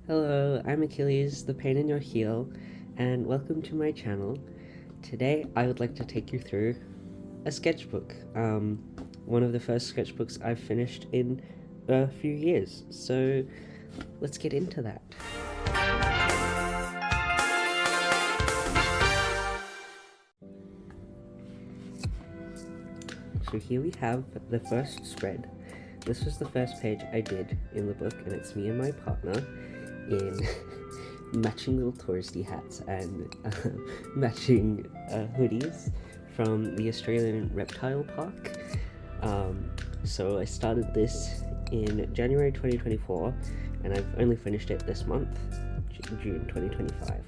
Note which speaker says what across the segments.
Speaker 1: Hello, I'm Achilles, the pain in your heel, and welcome to my channel. Today I would like to take you through a sketchbook, one of the first sketchbooks I've finished in a few years, so let's get into that. So here we have the first spread. This was the first page I did in the book, and it's me and my partner in matching little touristy hats and matching hoodies from the Australian Reptile Park. So I started this in January 2024, and I've only finished it this month, June 2025.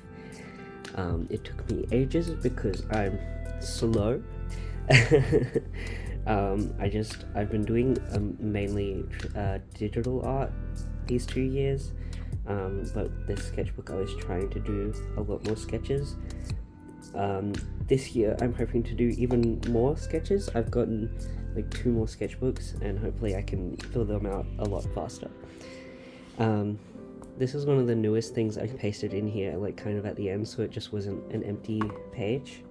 Speaker 1: It took me ages because I'm slow. I've been doing mainly digital art these 2 years, but this sketchbook I was trying to do a lot more sketches. This year I'm hoping to do even more sketches. I've gotten like 2 more sketchbooks, and hopefully I can fill them out a lot faster. This is one of the newest things I pasted in here, like kind of at the end, so it just wasn't an empty page.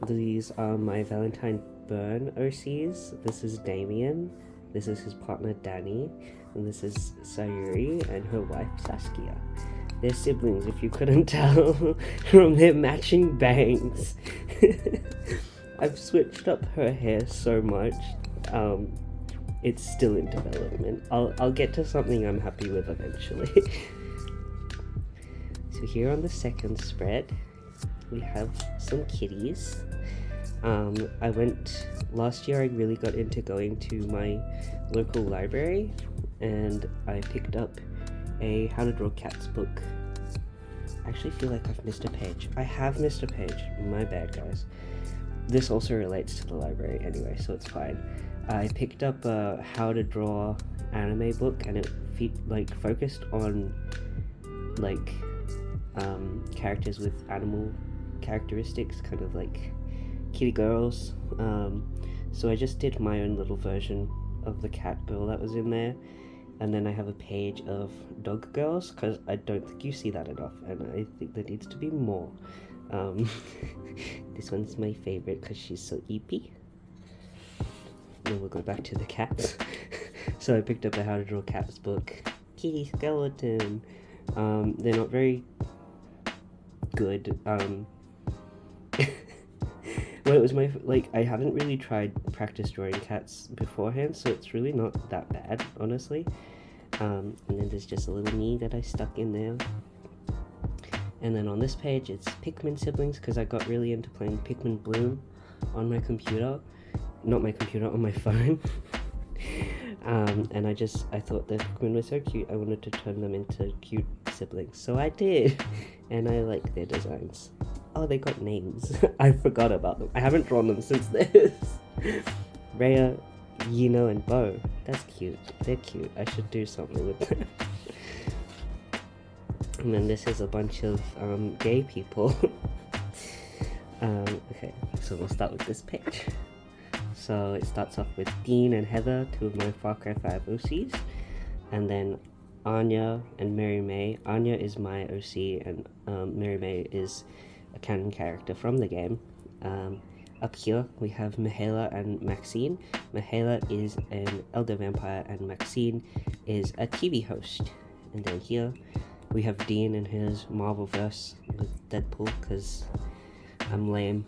Speaker 1: These are my Valentine Byrne OCs. This is Damien, this is his partner Danny, and this is Sayuri and her wife Saskia. They're siblings, if you couldn't tell from their matching bangs. I've switched up her hair so much. It's still in development. I'll get to something I'm happy with eventually. So here on the second spread, we have some kitties. Last year I really got into going to my local library, and I picked up a How to Draw Cats book. I actually feel like I've missed a page. I have missed a page, my bad guys. This also relates to the library anyway, so it's fine. I picked up a How to Draw anime book, and it focused on characters with animal characteristics, kind of like kitty girls. So I just did my own little version of the cat girl that was in there, and then I have a page of dog girls, because I don't think you see that enough, and I think there needs to be more. This one's my favorite because she's so eepy. Then we'll go back to the cats. So I picked up a How to Draw Cats book. Kitty skeleton. They're not very good. Well, it was I haven't really tried practice drawing cats beforehand, so it's really not that bad, honestly. And then there's just a little me that I stuck in there. And then on this page, it's Pikmin siblings, because I got really into playing Pikmin Bloom on my computer. Not my computer, on my phone. And I thought the Pikmin were so cute, I wanted to turn them into cute siblings. So I did, and I like their designs. Oh, they got names. I forgot about them. I haven't drawn them since this. Rhea, Yino, and Bo. That's cute. They're cute. I should do something with them. And then this is a bunch of gay people. Okay, so we'll start with this page. So it starts off with Dean and Heather, 2 of my Far Cry 5 OCs, and then Anya and Mary May. Anya is my OC, and Mary May is a canon character from the game. Up here we have Mihaela and Maxine. Mihaela is an elder vampire, and Maxine is a TV host. And then here we have Dean and his Marvelverse with Deadpool, because I'm lame.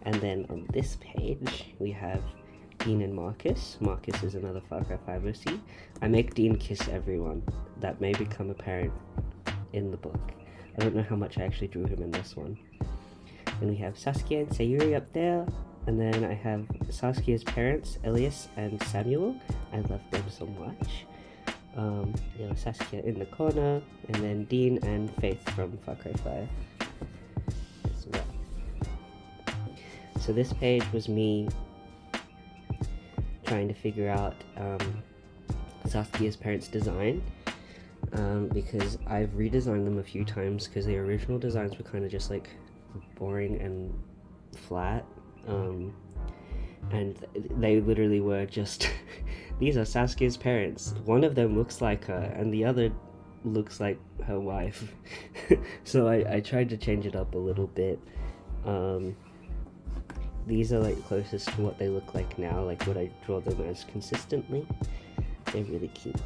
Speaker 1: And then on this page, we have Dean and Marcus. Marcus is another Far Cry 5 OC. I make Dean kiss everyone. That may become apparent in the book. I don't know how much I actually drew him in this one. Then we have Saskia and Sayuri up there. And then I have Saskia's parents, Elias and Samuel. I love them so much. Saskia in the corner. And then Dean and Faith from Far Cry 5 as well. So this page was me trying to figure out Saskia's parents' design, because I've redesigned them a few times, because the original designs were kind of just like boring and flat, and they literally were just these are Saskia's parents. One of them looks like her and the other looks like her wife. So I tried to change it up a little bit. These are like closest to what they look like now, like would I draw them as consistently. They're really cute.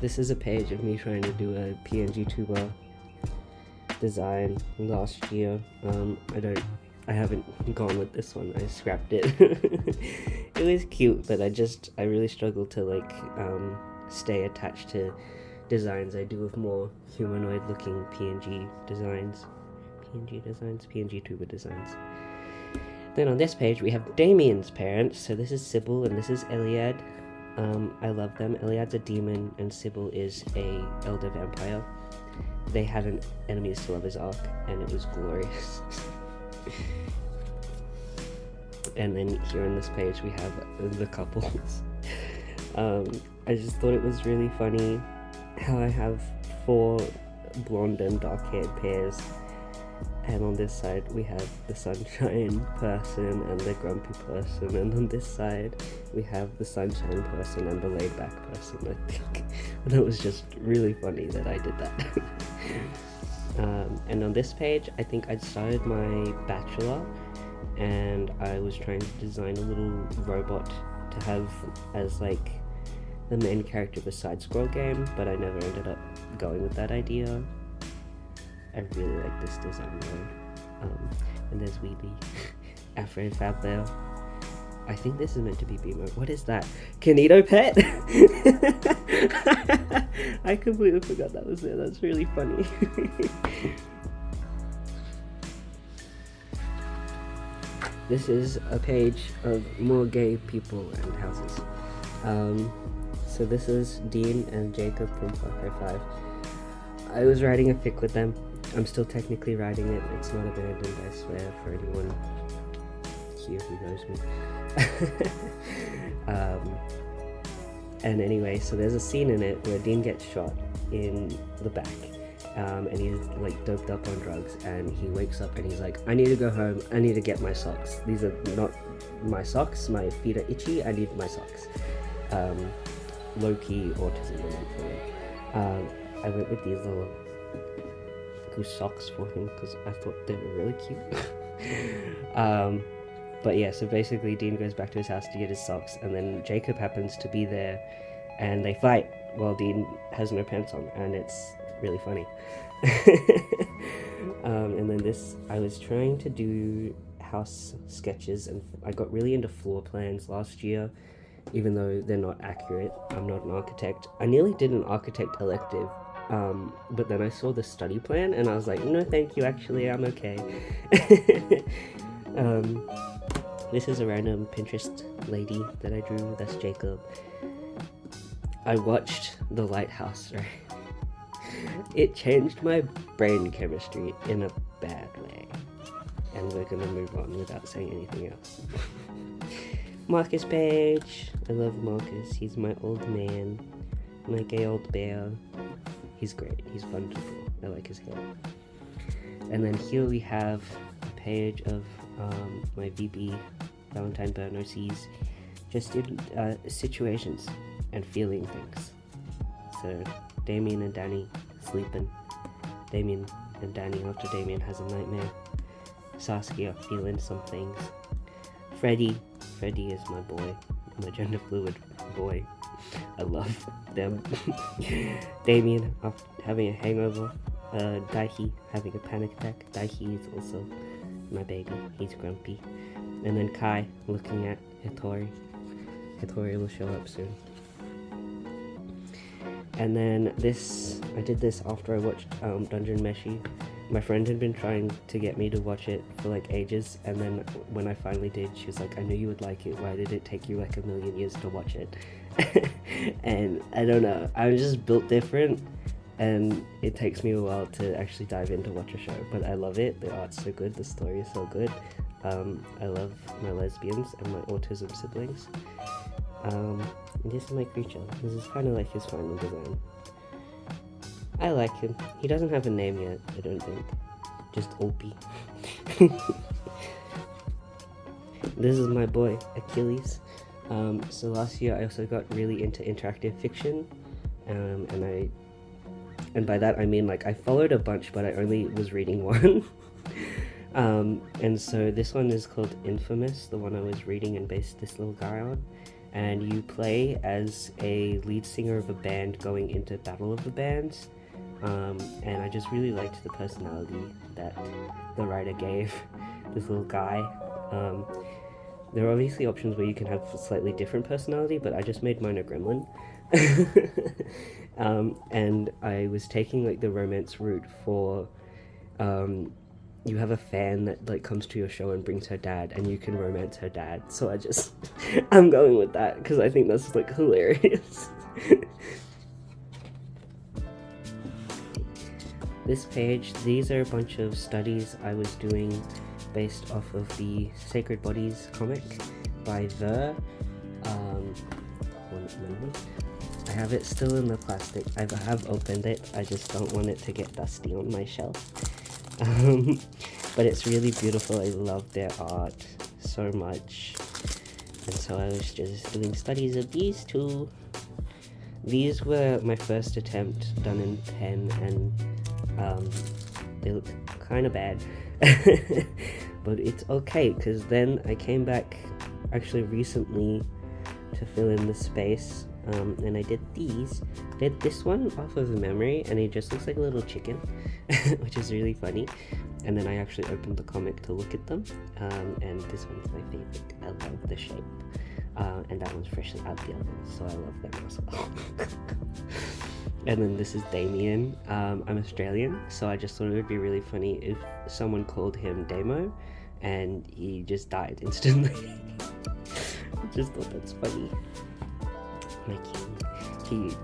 Speaker 1: This is a page of me trying to do a PNG tuber design last year. I haven't gone with this one. I scrapped it. It was cute, but I really struggled to like stay attached to designs I do of more humanoid looking PNG tuber designs. Then on this page we have Damien's parents. So this is Sybil and this is Iliad. I love them. Iliad's a demon and Sybil is a elder vampire. They had an enemies to lovers arc and it was glorious. And then here on this page we have the couples. I just thought it was really funny how I have 4 blonde and dark haired pairs, and on this side we have the sunshine person and the grumpy person, and on this side we have the sunshine person and the laid back person, I think. And it was just really funny that I did that. And on this page I think I'd started my bachelor and I was trying to design a little robot to have as like the main character of a side-scroll game, but I never ended up going with that idea. I really like this design though. And there's Weeby, Afro and Fab there. I think this is meant to be Beemo. What is that? Kanito Pet? I completely forgot that was there. That's really funny. This is a page of more gay people and houses. So this is Dean and Jacob from Far Cry 5. I was writing a fic with them. I'm still technically writing it. It's not abandoned, I swear, for anyone here who knows me. And anyway, so there's a scene in it where Dean gets shot in the back. And he's like doped up on drugs, and he wakes up and he's like, I need to go home, I need to get my socks. These are not my socks, my feet are itchy, I need my socks. Low-key autism moment for me. I went with these little goose socks for him because I thought they were really cute. But yeah, so basically Dean goes back to his house to get his socks, and then Jacob happens to be there and they fight while Dean has no pants on, and it's really funny. And then this, I was trying to do house sketches and I got really into floor plans last year, even though they're not accurate. I'm not an architect. I nearly did an architect elective, but then I saw the study plan and I was like, no thank you, actually I'm okay. This is a random Pinterest lady that I drew. That's Jacob. I watched The Lighthouse, right? It changed my brain chemistry in a bad way. And we're gonna move on without saying anything else. Marcus Page. I love Marcus. He's my old man. My gay old bear. He's great. He's wonderful. I like his hair. And then here we have a page of my VB Valentine Burn OCs. Just in situations and feeling things. So Damien and Danny sleeping. Damien and Danny after Damien has a nightmare. Saskia feeling some things. Freddie is my boy, my gender fluid boy. I love them. Damien having a hangover. Daihi having a panic attack. Daihi is also my baby. He's grumpy. And then Kai looking at Hitori. Hitori will show up soon. And then this, I did this after I watched Dungeon Meshi. My friend had been trying to get me to watch it for like ages, and then when I finally did, she was like, I knew you would like it, why did it take you like a million years to watch it? And I don't know, I'm just built different, and it takes me a while to actually dive in to watch a show, but I love it. The art's so good, the story is so good. I love my lesbians and my autism siblings. And this is my creature. This is kind of like his final design. I like him. He doesn't have a name yet, I don't think. Just Opie. This is my boy Achilles. So last year I also got really into interactive fiction, and by that I mean like I followed a bunch, but I only was reading one. And so this one is called Infamous, the one I was reading and based this little guy on. And you play as a lead singer of a band going into Battle of the Bands. And I just really liked the personality that the writer gave this little guy. There are obviously options where you can have a slightly different personality, but I just made mine a gremlin. And I was taking like the romance route for you have a fan that like comes to your show and brings her dad, and you can romance her dad. So I'm going with that because I think that's like hilarious. This page, these are a bunch of studies I was doing based off of the Sacred Bodies comic by The. I have it still in the plastic. I have opened it, I just don't want it to get dusty on my shelf. But it's really beautiful. I love their art so much. And so I was just doing studies of these two. These were my first attempt done in pen, and they look kind of bad. But it's okay, because then I came back actually recently to fill in the space, and I did these. I did this one off of a memory, and it just looks like a little chicken, which is really funny. And then I actually opened the comic to look at them, and this one's my favorite. I love the shape, and that one's freshly out the oven, so I love them as well. And then this is Damien. I'm Australian, so I just thought it would be really funny if someone called him Damo, and he just died instantly. I just thought that's funny. My king.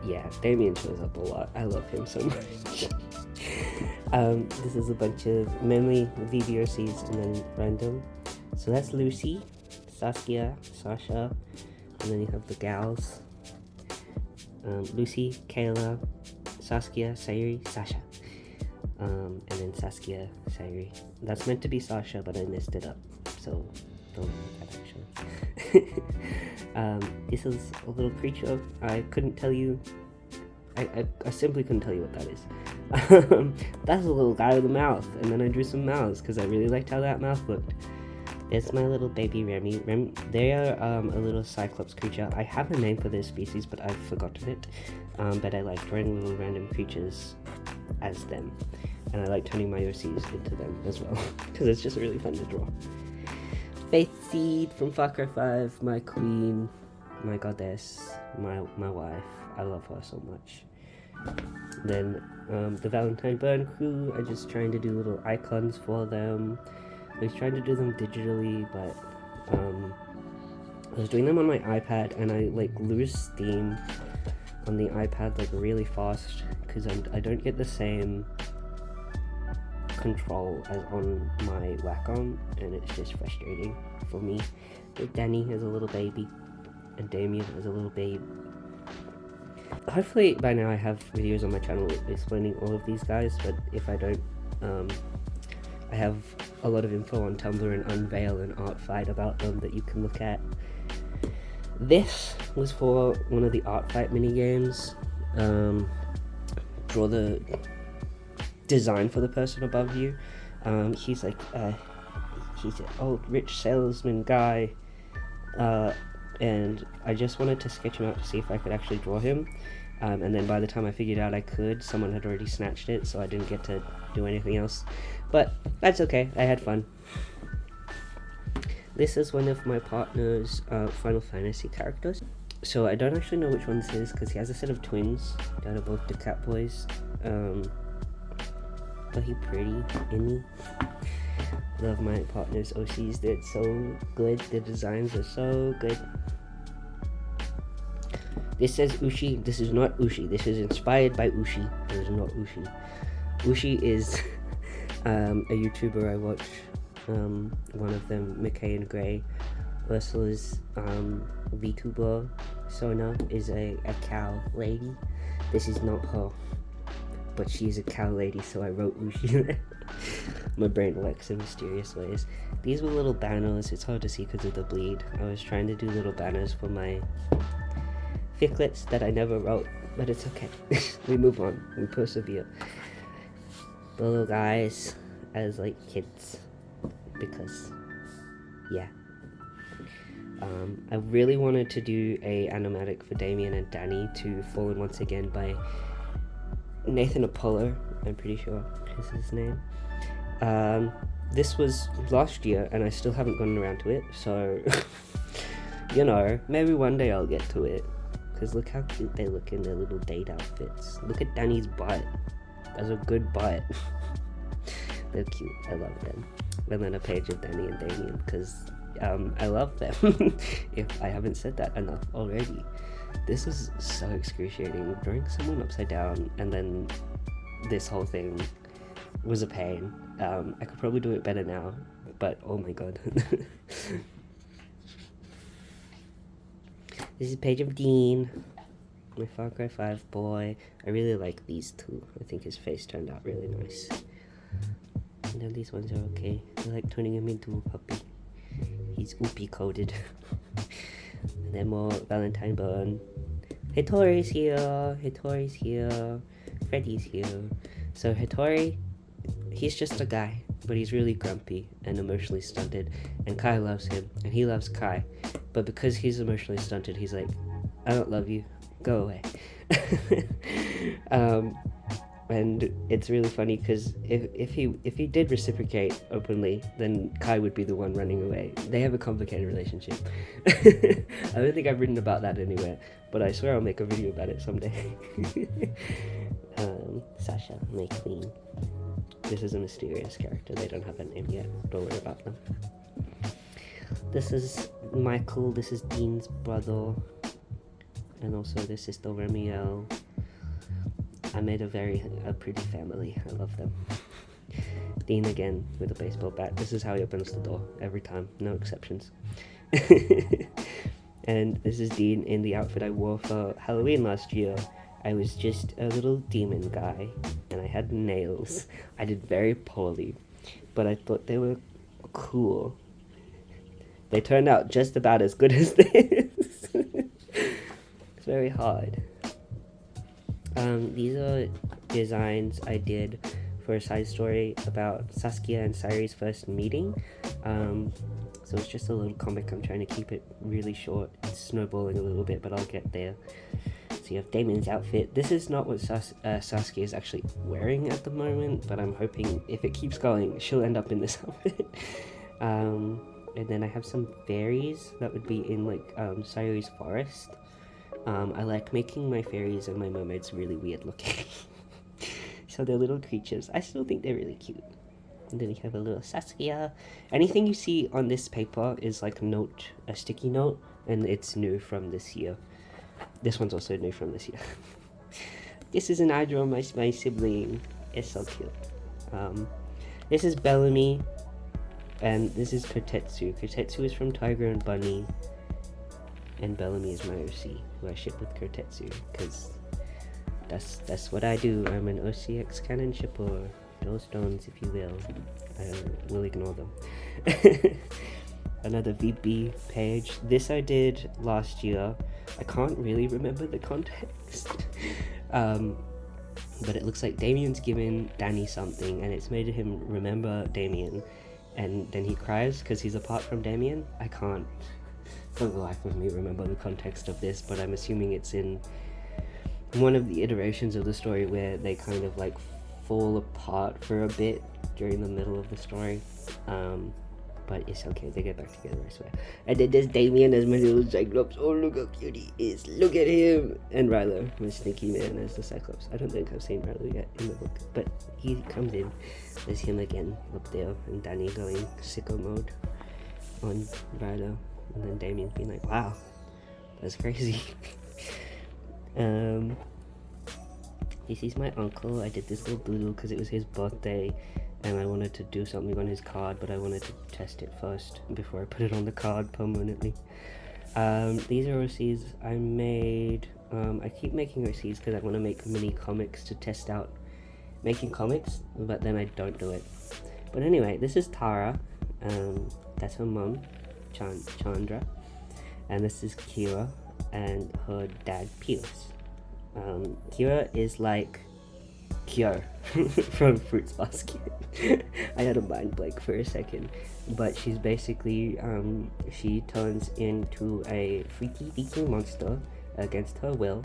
Speaker 1: Yeah, Damien shows up a lot. I love him so much. This is a bunch of memory VBRCs and then random. So that's Lucy, Saskia, Sasha, and then you have the gals. Lucy, Kayla, Saskia, Sayuri, Sasha. And then Saskia, Sayuri. That's meant to be Sasha, but I messed it up, so don't worry that actually. This is a little creature. I couldn't tell you. I simply couldn't tell you what that is. That's a little guy with a mouth, and then I drew some mouths because I really liked how that mouth looked. There's my little baby Remy. They are a little cyclops creature. I have a name for this species, but I've forgotten it. But I like drawing little random creatures as them, and I like turning my OCs into them as well because it's just really fun to draw. Faith Seed from Far Cry 5, my queen, my goddess, my wife. I love her so much. Then the Valentine Burn crew, I'm just trying to do little icons for them. I was trying to do them digitally, but I was doing them on my iPad, and I like lose steam on the iPad like really fast because I don't get the same control as on my Wacom, and it's just frustrating for me. But Danny is a little baby, and Damien is a little babe. Hopefully by now I have videos on my channel explaining all of these guys, but if I don't, I have a lot of info on Tumblr and Unveil and Artfight about them that you can look at. This was for one of the Artfight minigames. Draw the design for the person above you. He's like he's an old rich salesman guy, and I just wanted to sketch him out to see if I could actually draw him, and then by the time I figured out I could, someone had already snatched it, so I didn't get to do anything else, but that's okay, I had fun. This is one of my partner's Final Fantasy characters. So I don't actually know which one this is because he has a set of twins that are both the cat boys. But he pretty, isn't he? Love my partner's OCs, they're so good, the designs are so good. This says Ushi, this is not Ushi, this is inspired by Ushi, it is not Ushi. Ushi is a YouTuber I watch, one of them, McKay and Gray. Ursula's VTuber, Sona, is a cow lady. This is not her. but she's a cow lady, so I wrote Ushi there. My brain works in mysterious ways. These were little banners. It's hard to see because of the bleed. I was trying to do little banners for my ficlets that I never wrote, but it's okay. We move on. We persevere. The little guys as like kids, because yeah. I really wanted to do a animatic for Damien and Danny to Fallen Once Again by Nathan Apollo, I'm pretty sure is his name. This was last year and I still haven't gotten around to it, so you know, maybe one day I'll get to it, because look how cute they look in their little date outfits. Look at Danny's butt. That's a good butt. They're cute, I love them. And then a page of Danny and Damien, because I love them. If I haven't said that enough already. This is so excruciating. Drawing someone upside down and then this whole thing was a pain. I could probably do it better now, but oh my god. This is a page of Dean, my Far Cry 5 boy. I really like these two. I think his face turned out really nice. And then these ones are okay. I like turning him into a puppy. He's oopie coated. And then more Valentine Burn. Hitori's here. Hitori's here. Freddy's here. So Hitori, he's just a guy, but he's really grumpy and emotionally stunted. And Kai loves him, and he loves Kai. But because he's emotionally stunted, he's like, I don't love you. Go away. And it's really funny because if he did reciprocate openly, then Kai would be the one running away. They have a complicated relationship. I don't think I've written about that anywhere, but I swear I'll make a video about it someday. Sasha, my queen. This is a mysterious character. They don't have a name yet. Don't worry about them. This is Michael. This is Dean's brother. And also this is still Remiel. I made a pretty family. I love them. Dean again with a baseball bat. This is how he opens the door every time. No exceptions. And this is Dean in the outfit I wore for Halloween last year. I was just a little demon guy and I had nails. I did very poorly, but I thought they were cool. They turned out just about as good as this. It's very hard. These are designs I did for a side story about Saskia and Sairi's first meeting. So it's just a little comic. I'm trying to keep it really short. It's snowballing a little bit, but I'll get there. So you have Damien's outfit. This is not what Saskia is actually wearing at the moment, but I'm hoping if it keeps going, she'll end up in this outfit. And then I have some fairies that would be in like Sairi's forest. I like making my fairies and my mermaids really weird looking. So they're little creatures. I still think they're really cute. And then you have a little Saskia. Anything you see on this paper is like a sticky note, and it's new from this year. This one's also new from this year. This is an I draw my sibling. It's so cute. This is Bellamy, and this is Kotetsu. Kotetsu is from Tiger and Bunny, and Bellamy is my OC, who I ship with Kotetsu, because that's what I do. I'm an OCX canon shipper. No stones, if you will. I will ignore them. Another VB page. This I did last year. I can't really remember the context. But it looks like Damien's given Danny something, and it's made him remember Damien, and then he cries because he's apart from Damien. I can't, for the life of me, remember the context of this, but I'm assuming it's in one of the iterations of the story where they kind of like fall apart for a bit during the middle of the story. But it's okay, they get back together, I swear. And then there's Damien as my little Cyclops. Oh, look how cute he is. Look at him. And Rylo, my sneaky man, as the Cyclops. I don't think I've seen Rylo yet in the book, but he comes in. There's him again up there, and Danny going sicko mode on Rylo. And then Damien being like, wow, that's crazy. This is my uncle. I did this little doodle because it was his birthday, and I wanted to do something on his card, but I wanted to test it first before I put it on the card permanently. These are OCs I made. I keep making OCs because I want to make mini comics to test out making comics, but then I don't do it. But anyway, this is Tara. That's her mom, Chandra, and this is Kira and her dad, Pius. Kira is like Kyo from Fruits Basket. I had a mind blank for a second, but she's basically she turns into a freaky deaky monster against her will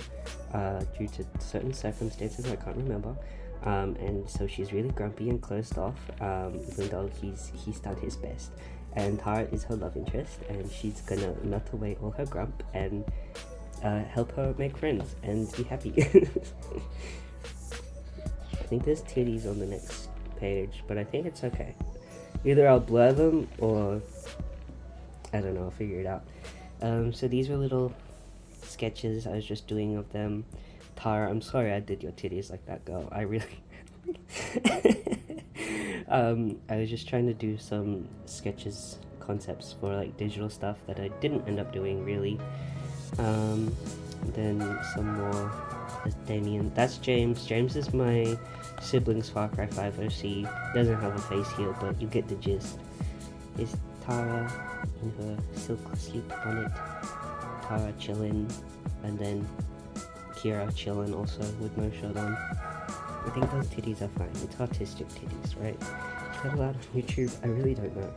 Speaker 1: due to certain circumstances I can't remember, and so she's really grumpy and closed off, even though he's done his best. And Tara is her love interest, and she's gonna melt away all her grump and help her make friends and be happy. I think there's titties on the next page, but I think it's okay. Either I'll blur them or I don't know, I'll figure it out. So these were little sketches I was just doing of them. Tara, I'm sorry I did your titties like that, girl. I really I was just trying to do some sketches, concepts for like digital stuff that I didn't end up doing really. Then some more. There's Damien. That's James. James is my sibling's Far Cry 5 OC. He doesn't have a face here, but you get the gist. Is Tara in her silk sleep bonnet. Tara chilling, and then Kira chilling also with no shirt on. I think those titties are fine. It's artistic titties, right? Is that allowed on YouTube? I really don't know.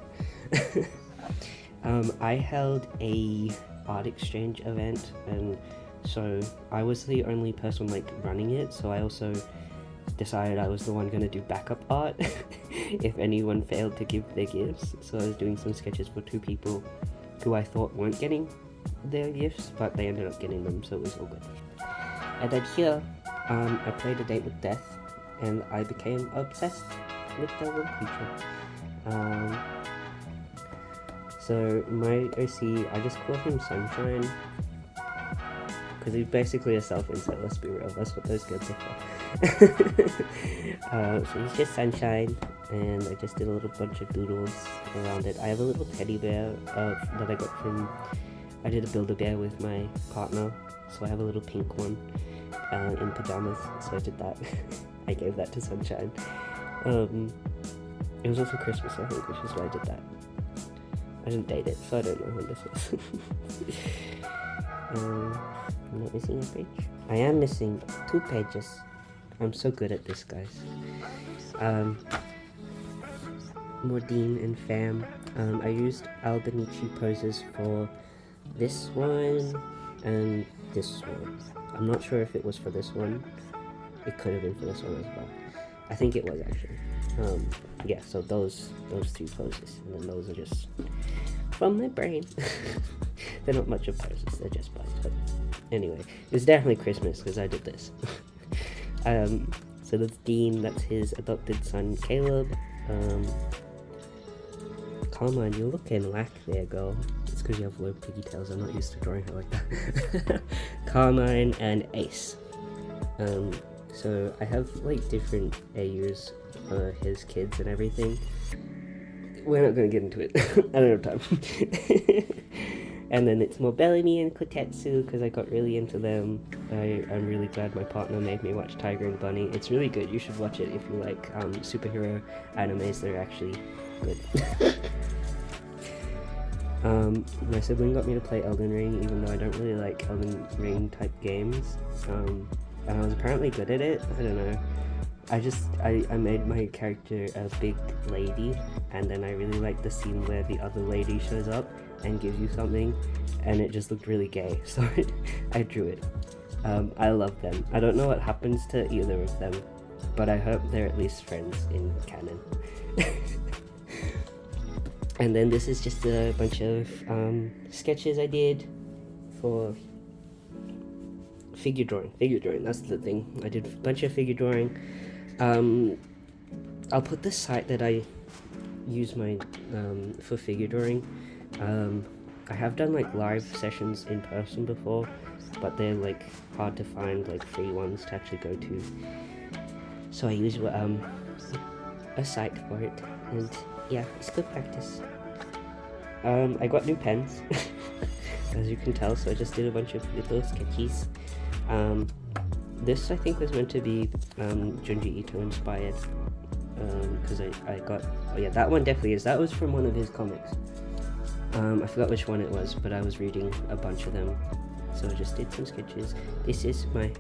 Speaker 1: I held a art exchange event, and so I was the only person like running it, so I also decided I was the one going to do backup art if anyone failed to give their gifts. So I was doing some sketches for 2 people who I thought weren't getting their gifts, but they ended up getting them, so it was all good. And then here, I played A Date with Death, and I became obsessed with the little creature. So my OC, I just call him Sunshine, because he's basically a self-insert, let's be real, that's what those kids are for. So he's just Sunshine, and I just did a little bunch of doodles around it. I have a little teddy bear that I got from, I did a Build-A-Bear with my partner, so I have a little pink one in pajamas, so I did that. I gave that to Sunshine. It was also Christmas, I think, which is why I did that. I didn't date it, so I don't know when this was. I'm not missing a page. I am missing 2 pages. I'm so good at this, guys. More Dean and Fam. I used Albanici poses for this one and this one. I'm not sure if it was for this one. It could have been for this one as well. I think it was actually. Yeah, so those 2 poses, and then those are just from my brain. They're not much of poses, they're just bugs, but anyway, it's definitely Christmas because I did this. So that's Dean, that's his adopted son Caleb. Carmine, you're looking whack there, girl. It's because you have low pigtails, I'm not used to drawing her like that. Carmine and Ace. So I have like different AUs for his kids and everything. We're not going to get into it. I don't have time. And then it's more Bellamy and Kotetsu because I got really into them. I'm really glad my partner made me watch Tiger and Bunny. It's really good. You should watch it if you like superhero animes. They're actually good. My sibling got me to play Elden Ring, even though I don't really like Elden Ring type games. And I was apparently good at it. I don't know. I made my character a big lady, and then I really liked the scene where the other lady shows up and gives you something, and it just looked really gay, so I drew it. I love them. I don't know what happens to either of them, but I hope they're at least friends in canon. And then this is just a bunch of sketches I did for figure drawing, that's the thing. I did a bunch of figure drawing. I'll put the site that I use my for figure drawing. I have done like live sessions in person before, but they're like hard to find like free ones to actually go to. So I use a site for it, and yeah, it's good practice. I got new pens, as you can tell, so I just did a bunch of little sketches. This I think was meant to be Junji Ito inspired, because I got, oh yeah, that one definitely is. That was from one of his comics. I forgot which one it was, but I was reading a bunch of them, so I just did some sketches. This is my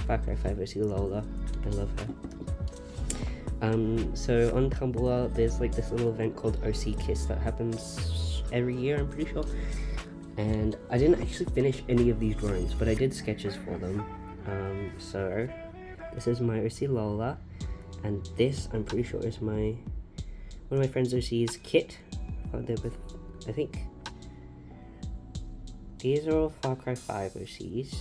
Speaker 1: Far Cry 5 OC Lola. I love her. So on Tumblr, there's like this little event called OC Kiss that happens every year, I'm pretty sure. And I didn't actually finish any of these drawings, but I did sketches for them. So this is my OC Lola, and this I'm pretty sure is one of my friend's OC's Kit. They're with, I think these are all Far Cry 5 OCs,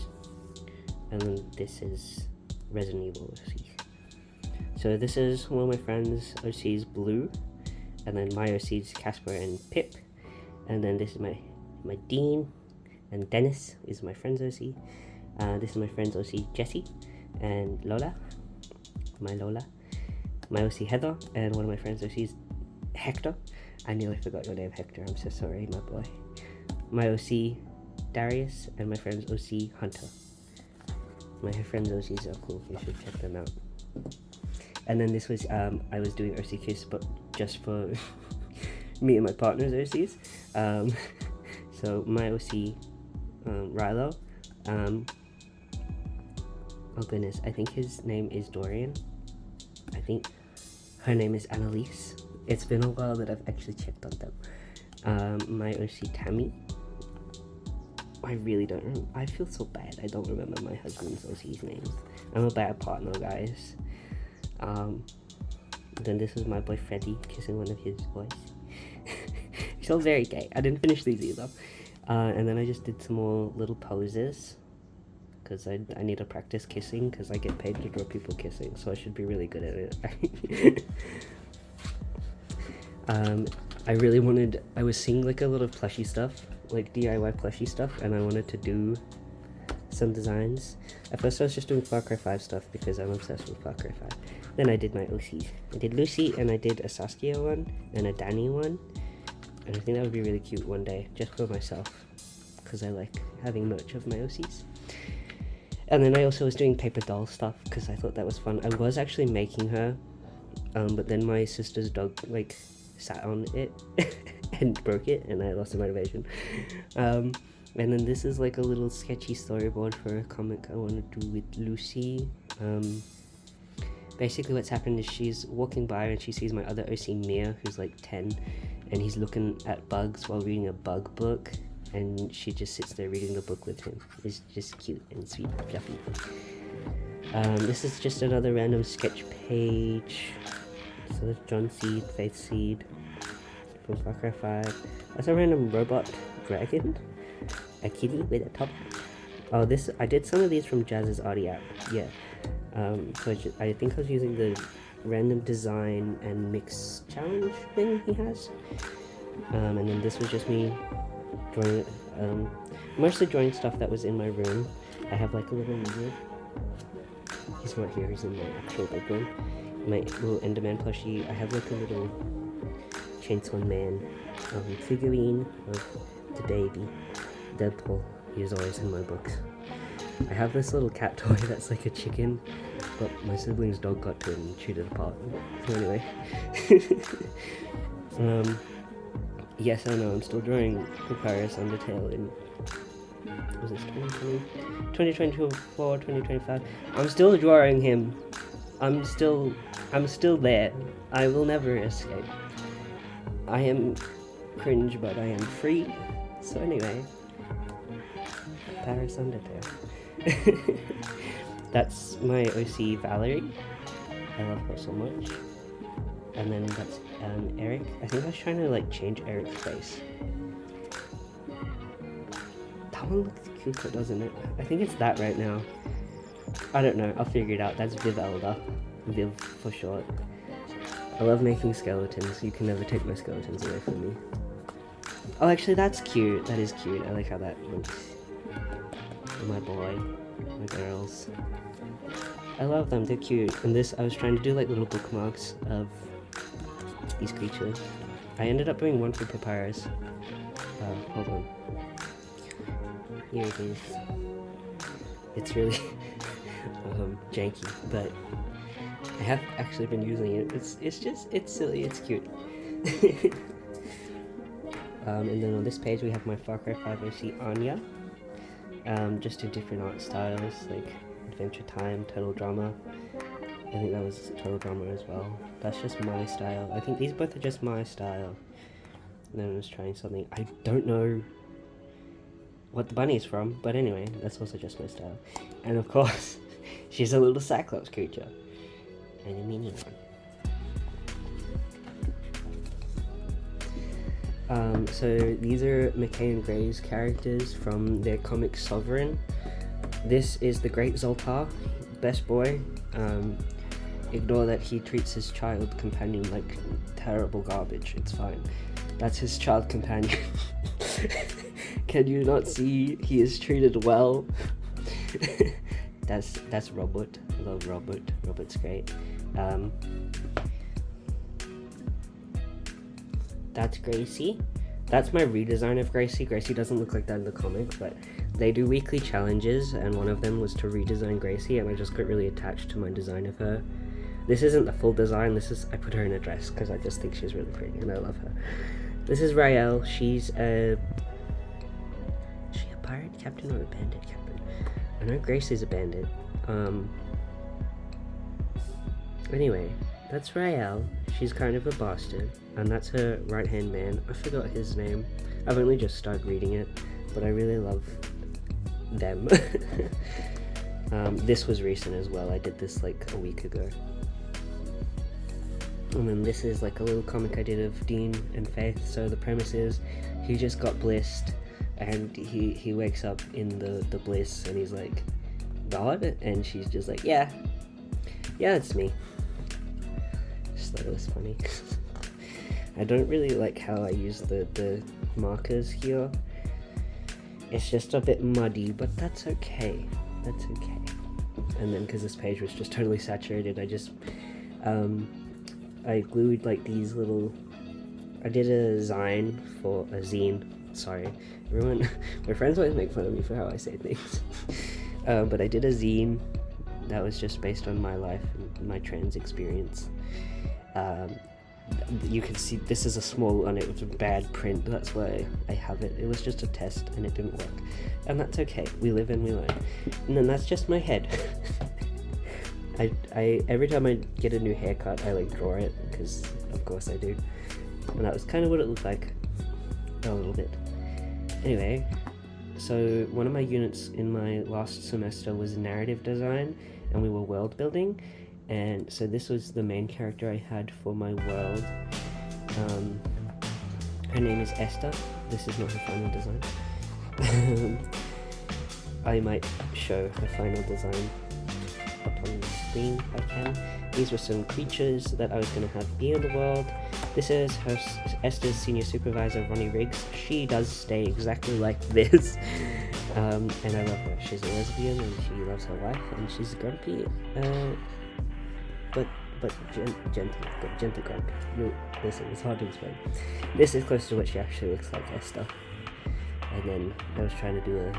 Speaker 1: and then this is Resident Evil OC. So this is one of my friend's OC's Blue, and then my OC's Casper and Pip, and then this is my Dean, and Dennis is my friend's OC. This is my friend's OC Jessie, and Lola, my OC Heather, and one of my friend's OC's Hector. I nearly forgot your name, Hector, I'm so sorry, my boy. My OC Darius, and my friend's OC Hunter. My friend's OCs are cool, you should check them out. And then this was, I was doing OC Kiss, but just for me and my partner's OCs. So my OC, Rilo, oh goodness, I think his name is Dorian. I think her name is Annalise. It's been a while that I've actually checked on them. My OC Tammy. I really don't remember. I feel so bad. I don't remember my husband's OC's names. I'm a bad partner, guys. Then this is my boy Freddy kissing one of his boys. He's all very gay. I didn't finish these either. And then I just did some more little poses, because I need to practice kissing, because I get paid to draw people kissing, so I should be really good at it. I was seeing like a lot of plushy stuff, like DIY plushy stuff, and I wanted to do some designs. At first I was just doing Far Cry 5 stuff because I'm obsessed with Far Cry 5. Then I did my OCs. I did Lucy, and I did a Saskia one, and a Danny one, and I think that would be really cute one day, just for myself, because I like having merch of my OCs. And then I also was doing paper doll stuff, because I thought that was fun. I was actually making her, but then my sister's dog like sat on it and broke it, and I lost the motivation. And then this is like a little sketchy storyboard for a comic I want to do with Lucy. Basically what's happened is she's walking by and she sees my other OC Mia, who's like 10, and he's looking at bugs while reading a bug book, and she just sits there reading the book with him. It's just cute and sweet and fluffy. This is just another random sketch page. So there's John Seed, Faith Seed from Far Cry 5. That's a random robot dragon. A kitty with a top hat. Oh, I did some of these from Jazz's Arty app. Yeah. So I think I was using the random design and mix challenge thing he has. And then this was just me drawing, mostly drawing stuff that was in my room. I have like a little lizard. He's not here, he's in my actual bedroom. My little Enderman plushie. I have like a little Chainsaw Man figurine of the baby. Deadpool. He's always in my books. I have this little cat toy that's like a chicken, but my sibling's dog got to it and chewed it apart. So anyway. Yes, I know, I'm still drawing Papyrus Undertale in, was this 2020? 2024, 2025. I'm still drawing him. I'm still there. I will never escape. I am cringe, but I am free. So anyway, Papyrus Undertale. That's my OC Valerie. I love her so much. And then that's Eric. I think I was trying to like change Eric's face. That one looks cuter, doesn't it? I think it's that right now. I don't know, I'll figure it out. That's Viv Elder. Viv for short. I love making skeletons. You can never take my skeletons away from me. Oh, actually that's cute. That is cute. I like how that looks. My boy. My girls. I love them, they're cute. And this, I was trying to do like little bookmarks of these creatures. I ended up doing one for Papyrus. Hold on. Here it is. It's really... janky, but I have actually been using it. It's silly, it's cute. And then on this page we have my Far Cry 5 OC Anya. Just in different art styles, like Adventure Time, Total Drama. I think that was Total Drama as well. That's just my style. I think these both are just my style. And then I'm just trying something. I don't know what the bunny is from, but anyway, that's also just my style. And of course, she's a little Cyclops creature. And a mini one. So these are McKay and Gray's characters from their comic Sovereign. This is the Great Zoltar, best boy. Ignore that he treats his child companion like terrible garbage, it's fine. That's his child companion. Can you not see he is treated well? That's Robert. I love Robert. Robert's great. That's Gracie. That's my redesign of Gracie. Gracie doesn't look like that in the comic, but they do weekly challenges, and one of them was to redesign Gracie, and I just got really attached to my design of her. This isn't the full design, I put her in a dress because I just think she's really pretty and I love her. This is Rael. Is she a pirate captain or a bandit captain? I know Gracie's a bandit. Anyway, that's Rael. She's kind of a bastard, and that's her right-hand man. I forgot his name. I've only just started reading it, but I really love them. This was recent as well. I did this like a week ago. And then this is like a little comic I did of Dean and Faith. So the premise is he just got blissed, and he wakes up in the bliss, and he's like, God? And she's just like, yeah, it's me. Just thought it was funny. I don't really like how I use the markers here. It's just a bit muddy, but that's okay. That's okay. And then because this page was just totally saturated, I just I glued like these little. I did a zine for a zine. Sorry, everyone. My friends always make fun of me for how I say things. But I did a zine that was just based on my life and my trans experience. You can see this is a small one. It was a bad print. That's why I have it. It was just a test and it didn't work, and that's okay. We live and we learn. And then that's just my head. I every time I get a new haircut, I like draw it because of course I do. And that was kind of what it looked like, a little bit. Anyway, so one of my units in my last semester was narrative design, and we were world building. And so this was the main character I had for my world. Her name is Esther. This is not her final design. I might show her final design up on the screen if I can. These were some creatures that I was going to have be in the world. This is Esther's senior supervisor, Ronnie Riggs. She does stay exactly like this. And I love her. She's a lesbian and she loves her wife, and she's grumpy. But gentle grumpy. Listen, it's hard to explain. This is close to what she actually looks like, Esther. And then I was trying to do a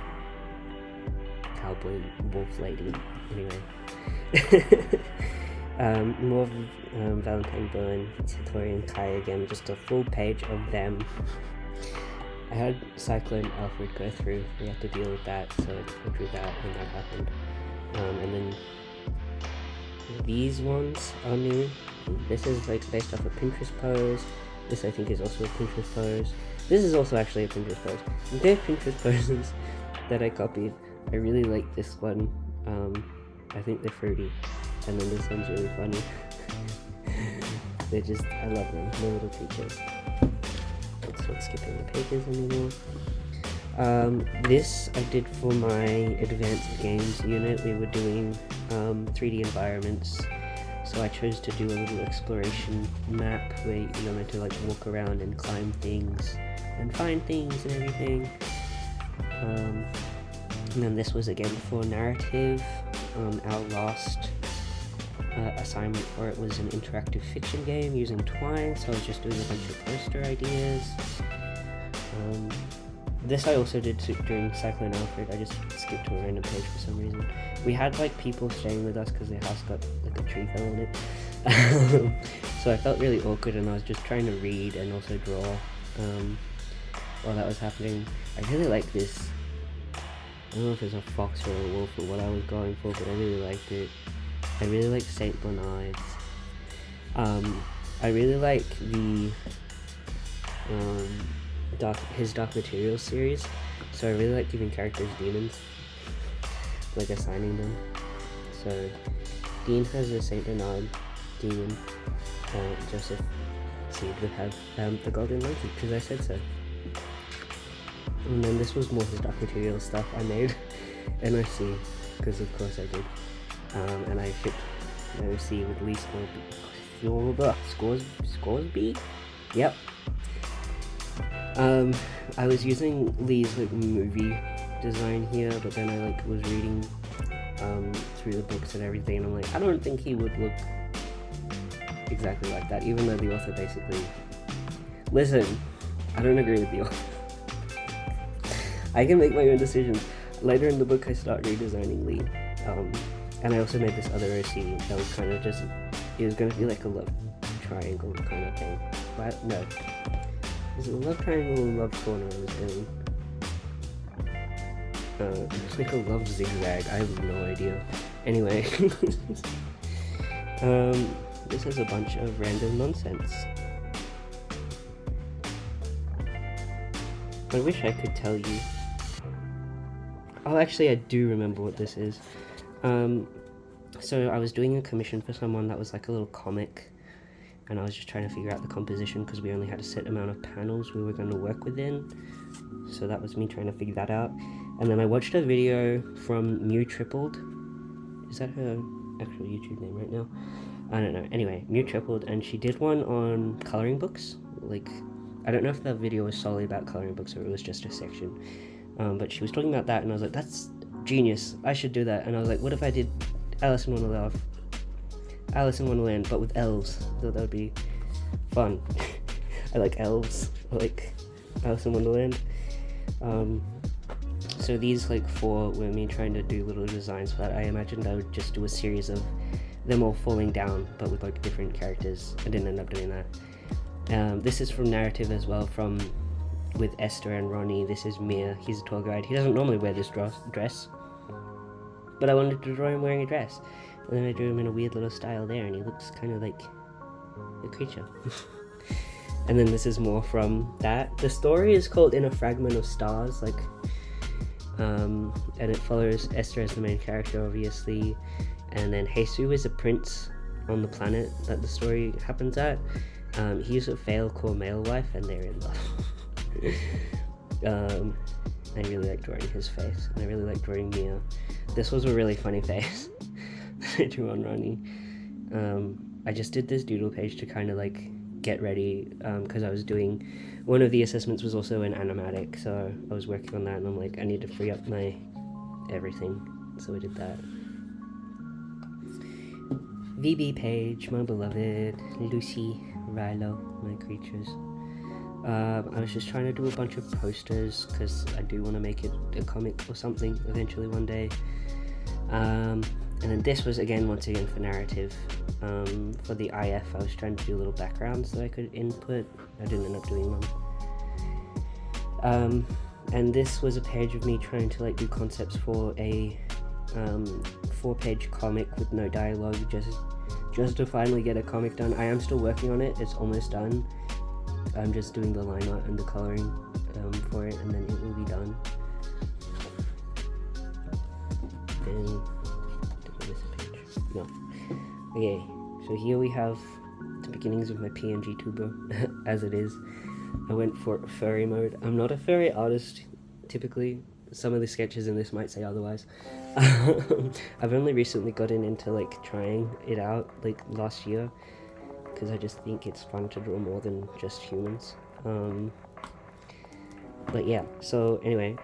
Speaker 1: cowboy wolf lady. Anyway. More Valentine Byrne, Satori and Kai again, just a full page of them. I had Cyclone Alfred go through. We had to deal with that, so I drew that when that happened. And then these ones are new. This is like based off a Pinterest pose. This I think is also a Pinterest pose. This is also actually a Pinterest pose. They're Pinterest poses that I copied. I really like this one. I think they're fruity. And then this one's really funny. I love them. They're little creatures. It's not skipping the pages anymore. This I did for my advanced games unit. We were doing 3D environments, so I chose to do a little exploration map where you're meant to like walk around and climb things and find things and everything. And then this was again for narrative. Our last assignment for it was an interactive fiction game using Twine, so I was just doing a bunch of poster ideas. This I also did during Cyclone Alfred. I just skipped to a random page for some reason. We had like people staying with us because their house got like a tree fell on it. So I felt really awkward, and I was just trying to read and also draw while that was happening. I really like this. I don't know if it's a fox or a wolf or what I was going for, but I really liked it. I really like Saint Bernard's. I really like the his Dark Materials series, so I really like giving characters demons, like assigning them. So Dean has a Saint Bernard demon. Joseph Seed would have the Golden Monkey, because I said so. And then this was more his Dark Materials stuff I made NRC, because of course I did. And I shipped NRC with Lee Scoresby? Yep. I was using Lee's like movie design here, but then I like was reading through the books and everything, and I'm like, I don't think he would look exactly like that, even though the author basically... Listen, I don't agree with the author. I can make my own decisions. Later in the book I start redesigning Lee, and I also made this other OC that was kind of just, it was going to be like a love triangle kind of thing. But no, is it a love triangle or love corner I was doing? It's like a love zigzag, I have no idea. Anyway, this is a bunch of random nonsense. I wish I could tell you. Oh, actually I do remember what this is. So I was doing a commission for someone that was like a little comic, and I was just trying to figure out the composition because we only had a set amount of panels we were going to work within. So that was me trying to figure that out. And then I watched a video from Mew Tripled. Is that her actual YouTube name right now? I don't know. Anyway, Mew Tripled, and she did one on coloring books. Like, I don't know if the video was solely about coloring books or it was just a section. But she was talking about that, and I was like, that's genius. I should do that. And I was like, what if I did Alice in Wonderland, but with elves? I thought that would be fun. I like elves. I like Alice in Wonderland. So these like four were me trying to do little designs for that. I imagined I would just do a series of them all falling down, but with like different characters. I didn't end up doing that. This is from narrative as well, with Esther and Ronnie. This is Mia. He's a tour guide. He doesn't normally wear this dress, but I wanted to draw him wearing a dress, and then I drew him in a weird little style there, and he looks kind of like a creature. And then this is more from that. The story is called In a Fragment of Stars, like, and it follows Esther as the main character, obviously, and then Jesus is a prince on the planet that the story happens at. He's a fail-core male wife, and they're in love. I really like drawing his face, and I really like drawing Mia. This was a really funny face that I drew on Ronnie. I just did this doodle page to kind of like get ready, because I was doing, one of the assessments was also an animatic, so I was working on that, and I'm like, I need to free up my everything, so I did that. VB page, my beloved, Lucy, Rilo, my creatures. I was just trying to do a bunch of posters because I do want to make it a comic or something eventually one day. And then this was once again for narrative. For the IF, I was trying to do little backgrounds that I could input. I didn't end up doing them. And this was a page of me trying to like do concepts for a 4-page comic with no dialogue, just to finally get a comic done. I am still working on it. It's almost done. I'm just doing the line art and the coloring for it, and then it will be done. And did I miss a page? No. Okay, so here we have the beginnings of my PNG tuber, as it is. I went for furry mode. I'm not a furry artist, typically. Some of the sketches in this might say otherwise. I've only recently gotten into like trying it out, like last year, because I just think it's fun to draw more than just humans. But yeah, so anyway,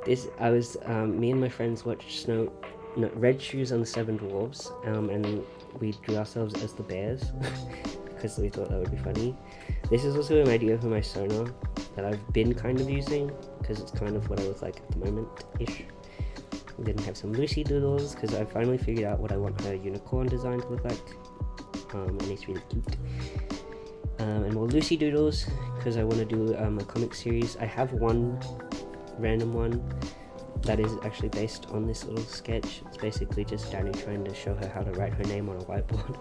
Speaker 1: me and my friends watched Red Shoes on the Seven Dwarves, and we drew ourselves as the bears, because we thought that would be funny. This is also an idea for my sonar. that I've been kind of using because it's kind of what I look like at the moment-ish. And then we have some Lucy doodles because I finally figured out what I want her unicorn design to look like, and it's really cute. And more Lucy doodles because I want to do a comic series. I have one random one that is actually based on this little sketch. It's basically just Danny trying to show her how to write her name on a whiteboard.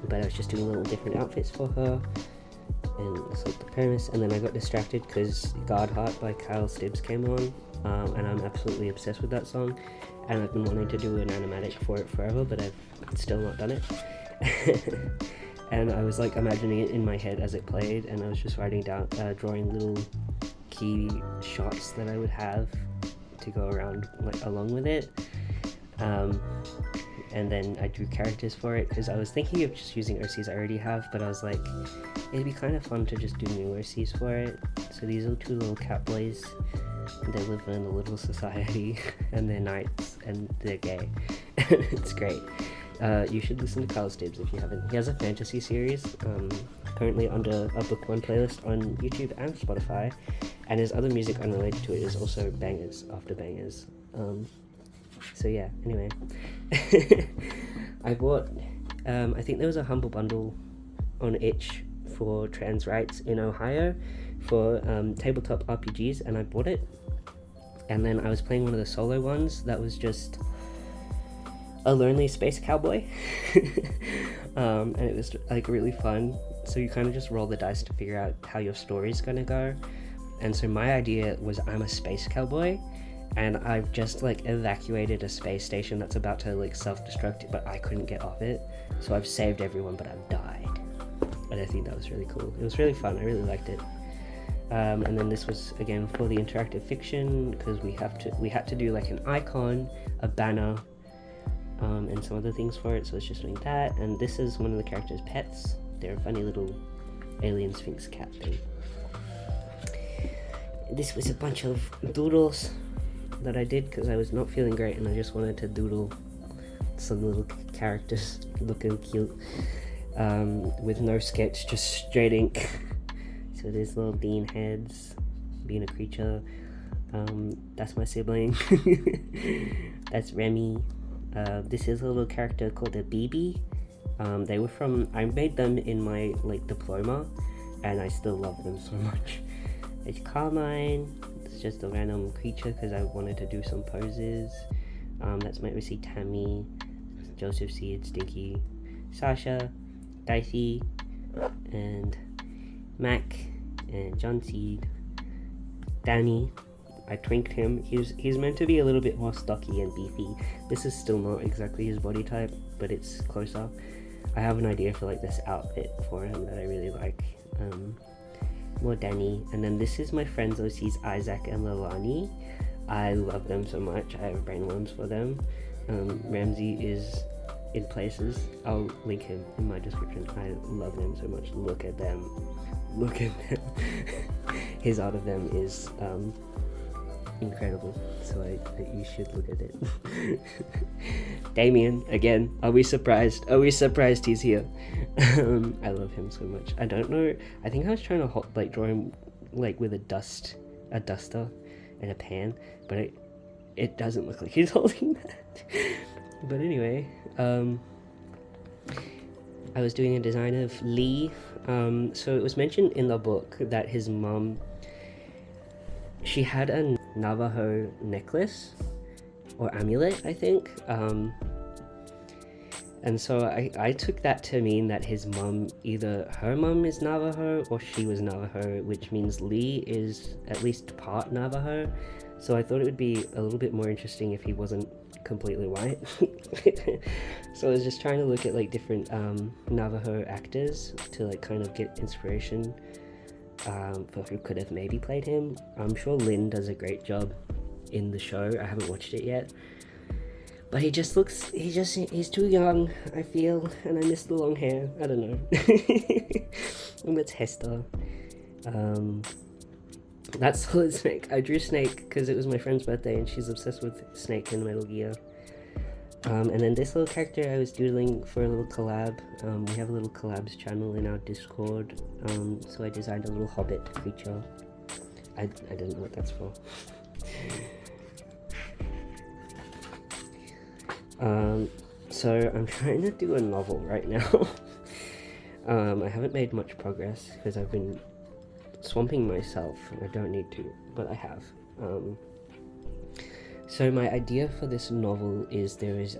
Speaker 1: But I was just doing little different outfits for her, and that's like the premise. And then I got distracted because Guard Heart by Kyle Stibbs came on, and I'm absolutely obsessed with that song, and I've been wanting to do an animatic for it forever, but I've still not done it. And I was like imagining it in my head as it played, and I was just writing down, drawing little key shots that I would have to go around like along with it. And then I drew characters for it because I was thinking of just using OCs I already have, but I was like, it'd be kind of fun to just do new OCs for it. So these are two little cat boys. They live in a little society, and they're knights, and they're gay. It's great. You should listen to Kyle Stibbs if you haven't. He has a fantasy series, currently under a Book One playlist on YouTube and Spotify, and his other music unrelated to it is also bangers after bangers. So yeah, anyway. I bought, I think there was a Humble Bundle on itch for trans rights in Ohio for tabletop RPGs, and I bought it. And then I was playing one of the solo ones that was just a lonely space cowboy. And it was like really fun. So you kind of just roll the dice to figure out how your story's gonna go. And so my idea was I'm a space cowboy, and I've just like evacuated a space station that's about to like self-destruct, but I couldn't get off it. So I've saved everyone, but I've died. And I think that was really cool. It was really fun. I really liked it. And then this was again for the interactive fiction because we had to do like an icon, a banner, and some other things for it. So it's just doing that. And this is one of the characters' pets. They're a funny little alien sphinx cat thing. This was a bunch of doodles that I did because I was not feeling great and I just wanted to doodle some little characters looking cute, with no sketch, just straight ink. So there's little bean heads, being a creature. That's my sibling. That's Remy. This is a little character called a BB. They were from, I made them in my like diploma, and I still love them so much. It's Carmine. It's just a random creature because I wanted to do some poses. That's my OC Tammy, Joseph Seed, Stinky, Sasha, Dicey, and Mac, and John Seed, Danny. I twinked him. He's meant to be a little bit more stocky and beefy. This is still not exactly his body type, but it's closer. I have an idea for like this outfit for him that I really like. More Danny. And then this is my friends OCs Isaac and Lalani. I love them so much. I have brainworms for them. Ramsey is in places. I'll link him in my description. I love them so much. Look at them. Look at them. His art of them is incredible, so you should look at it. Damien, again, are we surprised he's here? I love him so much. I don't know, I think I was trying to draw him like with a duster and a pan, but it doesn't look like he's holding that. But anyway, I was doing a design of Lee. So it was mentioned in the book that his mum, she had a Navajo necklace or amulet, I think, and so I took that to mean that his mum, either her mum is Navajo or she was Navajo, which means Lee is at least part Navajo. So I thought it would be a little bit more interesting if he wasn't completely white. So I was just trying to look at like different Navajo actors to like kind of get inspiration for who could have maybe played him. I'm sure Lynn does a great job in the show. I haven't watched it yet, but he just looks, he's too young, I feel, and I miss the long hair. I don't know. And that's Hester. That's Solid Snake. I drew Snake because it was my friend's birthday and she's obsessed with Snake in Metal Gear. And then this little character I was doodling for a little collab. We have a little collabs channel in our Discord, so I designed a little hobbit creature. I don't know what that's for. So I'm trying to do a novel right now. I haven't made much progress because I've been swamping myself. I don't need to, but I have. So my idea for this novel is there is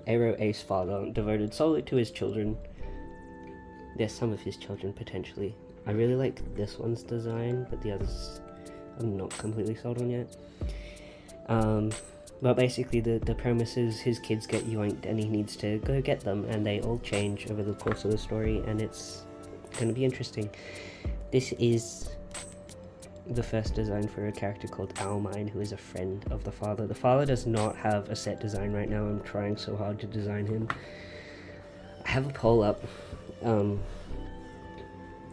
Speaker 1: Aero Ace father devoted solely to his children. There's some of his children potentially. I really like this one's design, but the others I'm not completely sold on yet. But basically the premise is his kids get yoinked and he needs to go get them, and they all change over the course of the story, and it's going to be interesting. This is the first design for a character called Owlmine, who is a friend of the father. The father does not have a set design right now. I'm trying so hard to design him. I have a poll up. I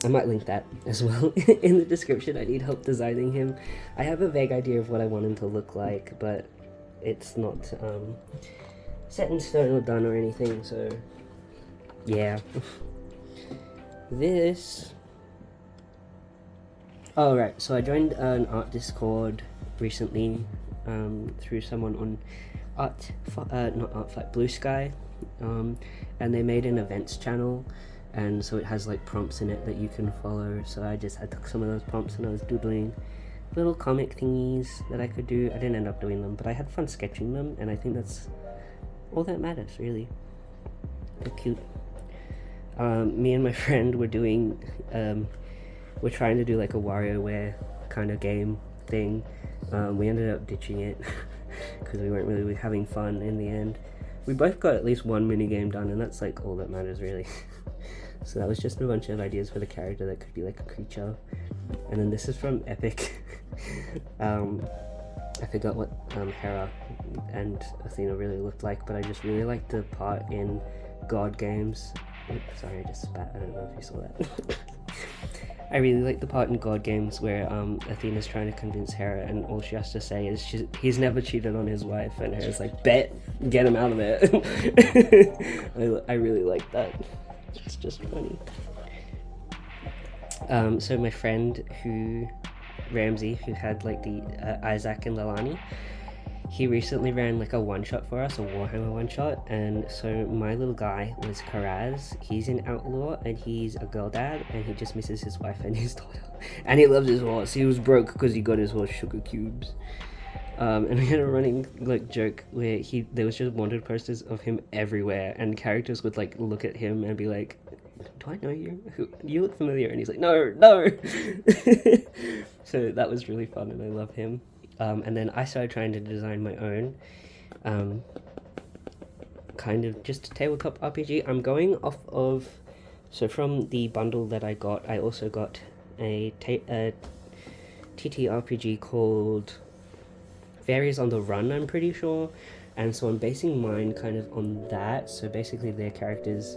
Speaker 1: might link that as well in the description. I need help designing him. I have a vague idea of what I want him to look like, but it's not set in stone or done or anything, so yeah. This... Oh right, so I joined an art Discord recently through someone on Blue Sky, and they made an events channel, and so it has like prompts in it that you can follow. So I took some of those prompts and I was doodling little comic thingies that I could do. I didn't end up doing them, but I had fun sketching them, and I think that's all that matters, really. They're cute. Me and my friend were doing we're trying to do like a WarioWare kind of game thing. We ended up ditching it because we weren't really having fun in the end. We both got at least one mini game done, and that's like all that matters, really. So that was just a bunch of ideas for the character that could be like a creature. And then this is from Epic. I forgot what Hera and Athena really looked like, but I just really liked the part in God Games. Oops, sorry, I just spat. I don't know if you saw that. I really like the part in God Games where Athena's trying to convince Hera, and all she has to say is he's never cheated on his wife, and Hera's like, bet, get him out of it. I really like that. It's just funny. So my friend Ramsey, who had like the Isaac and Lalani, he recently ran like a one-shot for us, a Warhammer one-shot, and so my little guy was Karaz. He's an outlaw, and he's a girl dad, and he just misses his wife and his daughter. And he loves his horse. He was broke because he got his horse sugar cubes. And we had a running like joke where there was just wanted posters of him everywhere, and characters would like look at him and be like, do I know you? You look familiar. And he's like, no. So that was really fun, and I love him. And then I started trying to design my own kind of just a tabletop RPG. I'm going off of, so from the bundle that I got, I also got a TTRPG called Fairies on the Run, I'm pretty sure, and so I'm basing mine kind of on that. So basically their characters,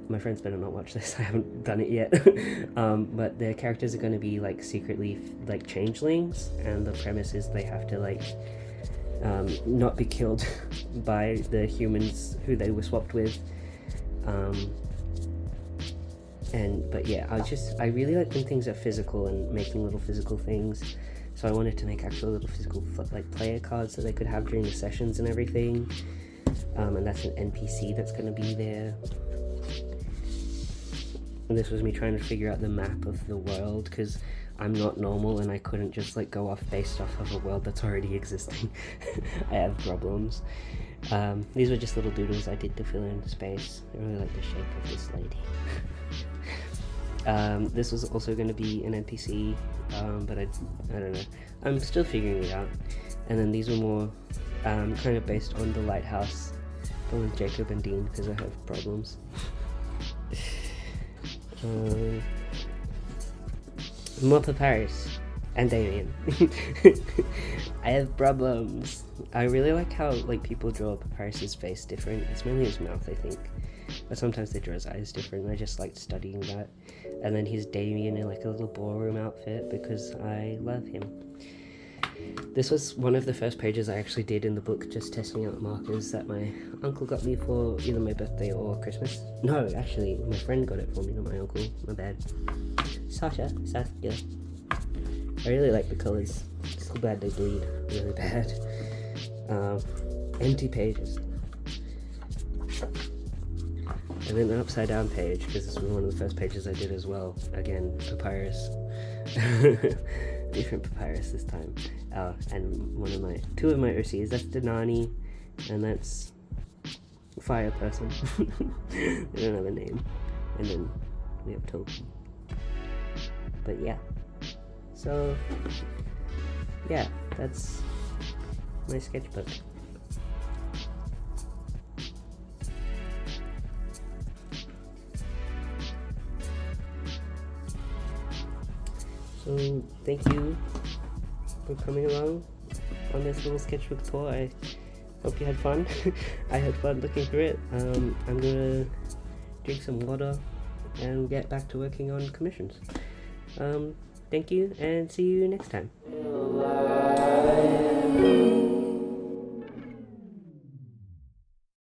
Speaker 1: my friends better not watch this, I haven't done it yet, but their characters are going to be like secretly like changelings, and the premise is they have to like not be killed by the humans who they were swapped with. But yeah, I really like when things are physical and making little physical things. So I wanted to make actual little physical like player cards that they could have during the sessions and everything. And that's an NPC that's going to be there. And this was me trying to figure out the map of the world, because I'm not normal and I couldn't just like go off based off of a world that's already existing. I have problems. These were just little doodles I did to fill in space. I really like the shape of this lady. This was also going to be an NPC, but I don't know. I'm still figuring it out. And then these were more kind of based on the lighthouse, but with Jacob and Dean, because I have problems. More Paris and Damien. I have problems. I really like how like people draw Paris's face different. It's mainly his mouth, I think, but sometimes they draw his eyes different. I just like studying that. And then he's Damien in like a little ballroom outfit because I love him. This was one of the first pages I actually did in the book, just testing out markers that my uncle got me for either my birthday or Christmas. No, actually, my friend got it for me, not my uncle. My bad. Sasha. I really like the colours. So bad they bleed really bad. Empty pages. And then an upside down page, because this was one of the first pages I did as well. Again, papyrus. Different papyrus this time. And two of my OCs, that's Denani, and that's Fire Person. They don't have a name. And then we have Token. But yeah. So, yeah, that's my sketchbook. So, thank you for coming along on this little sketchbook tour. I hope you had fun. I had fun looking through it. I'm gonna drink some water and get back to working on commissions. Thank you, and see you next time.